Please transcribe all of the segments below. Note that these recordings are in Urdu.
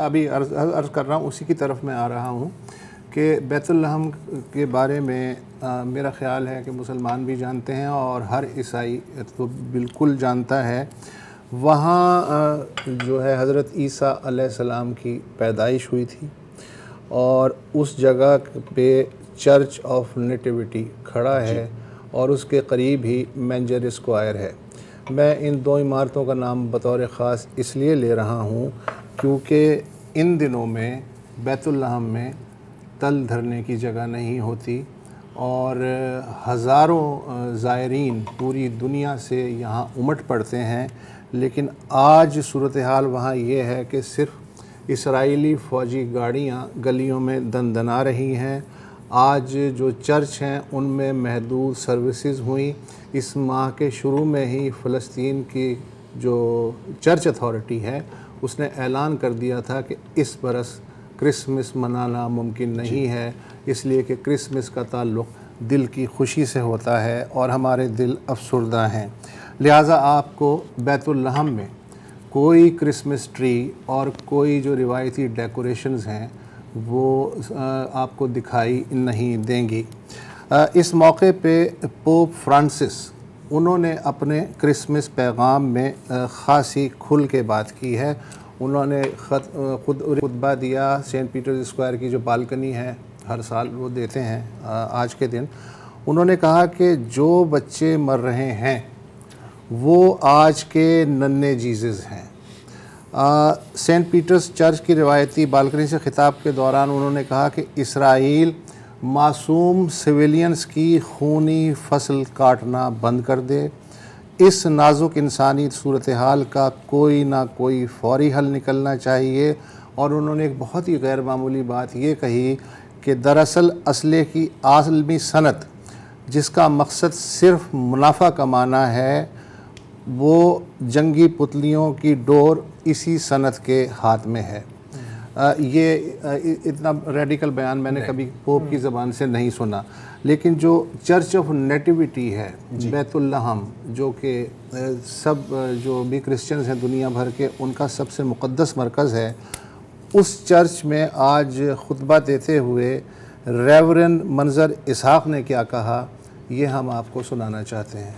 ابھی عرض کر رہا ہوں، اسی کی طرف میں آ رہا ہوں کہ بیت اللحم کے بارے میں میرا خیال ہے کہ مسلمان بھی جانتے ہیں اور ہر عیسائی تو بالکل جانتا ہے۔ وہاں جو ہے حضرت عیسیٰ علیہ السلام کی پیدائش ہوئی تھی اور اس جگہ پہ چرچ آف نیٹیوٹی کھڑا ہے اور اس کے قریب ہی مینجر اسکوائر ہے۔ میں ان دو عمارتوں کا نام بطور خاص اس لیے لے رہا ہوں کیونکہ ان دنوں میں بیت اللحم میں تل دھرنے کی جگہ نہیں ہوتی اور ہزاروں زائرین پوری دنیا سے یہاں امٹ پڑتے ہیں، لیکن آج صورتحال وہاں یہ ہے کہ صرف اسرائیلی فوجی گاڑیاں گلیوں میں دندنا رہی ہیں۔ آج جو چرچ ہیں ان میں محدود سروسز ہوئیں۔ اس ماہ کے شروع میں ہی فلسطین کی جو چرچ اتھارٹی ہے اس نے اعلان کر دیا تھا کہ اس برس کرسمس منانا ممکن نہیں ہے، اس لیے کہ کرسمس کا تعلق دل کی خوشی سے ہوتا ہے اور ہمارے دل افسردہ ہیں، لہٰذا آپ کو بیت اللحم میں کوئی کرسمس ٹری اور کوئی جو روایتی ڈیکوریشنز ہیں وہ آپ کو دکھائی نہیں دیں گی۔ اس موقع پہ پوپ فرانسس انہوں نے اپنے کرسمس پیغام میں خاصی کھل کے بات کی ہے۔ انہوں نے خود خطبہ دیا سینٹ پیٹرز اسکوائر کی جو بالکنی ہے، ہر سال وہ دیتے ہیں آج کے دن۔ انہوں نے کہا کہ جو بچے مر رہے ہیں وہ آج کے ننھے جیزس ہیں۔ سینٹ پیٹرز چرچ کی روایتی بالکنی سے خطاب کے دوران انہوں نے کہا کہ اسرائیل معصوم سویلینز کی خونی فصل کاٹنا بند کر دے، اس نازک انسانی صورتحال کا کوئی نہ کوئی فوری حل نکلنا چاہیے۔ اور انہوں نے ایک بہت ہی غیر معمولی بات یہ کہی کہ دراصل اسلحے کی عالمی صنعت جس کا مقصد صرف منافع کمانا ہے، وہ جنگی پتلیوں کی ڈور اسی صنعت کے ہاتھ میں ہے۔ یہ اتنا ریڈیکل بیان میں نے کبھی پوپ کی زبان سے نہیں سنا، لیکن جو چرچ آف نیٹیوٹی ہے بیت اللحم، جو کہ سب جو بھی کرسچنز ہیں دنیا بھر کے ان کا سب سے مقدس مرکز ہے، اس چرچ میں آج خطبہ دیتے ہوئے ریورنڈ منظر اسحاق نے کیا کہا، یہ ہم آپ کو سنانا چاہتے ہیں۔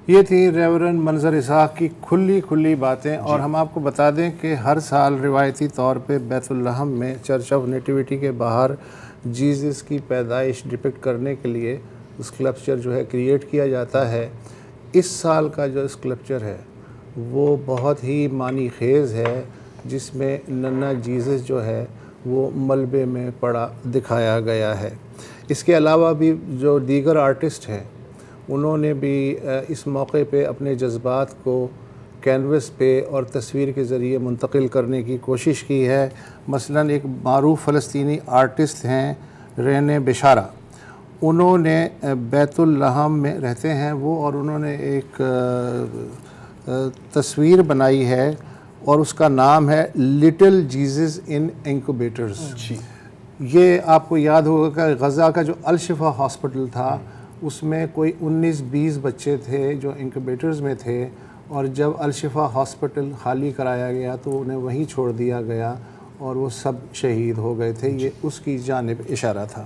یہ تھی ریورنڈ منظر اسحاق کی کھلی باتیں، اور ہم آپ کو بتا دیں کہ ہر سال روایتی طور پہ بیت اللحم میں چرچ آف نیٹیوٹی کے باہر جیزس کی پیدائش ڈپکٹ کرنے کے لیے اسکلپچر جو ہے کریٹ کیا جاتا ہے۔ اس سال کا جو اسکلپچر ہے وہ بہت ہی معنی خیز ہے، جس میں ننھا جیزس جو ہے وہ ملبے میں پڑا دکھایا گیا ہے۔ اس کے علاوہ بھی جو دیگر آرٹسٹ ہیں انہوں نے بھی اس موقع پہ اپنے جذبات کو کینوس پہ اور تصویر کے ذریعے منتقل کرنے کی کوشش کی ہے۔ مثلاً ایک معروف فلسطینی آرٹسٹ ہیں رینے بشارہ، انہوں نے بیت اللحم میں رہتے ہیں وہ، اور انہوں نے ایک تصویر بنائی ہے اور اس کا نام ہے لٹل جیزس ان انکوبیٹرز۔ یہ آپ کو یاد ہوگا کہ غزہ کا جو الشفا ہاسپٹل تھا اس میں کوئی 19-20 بچے تھے جو انکوبیٹرز میں تھے، اور جب الشفا ہاسپٹل خالی کرایا گیا تو انہیں وہیں چھوڑ دیا گیا اور وہ سب شہید ہو گئے تھے۔ یہ اس کی جانب اشارہ تھا۔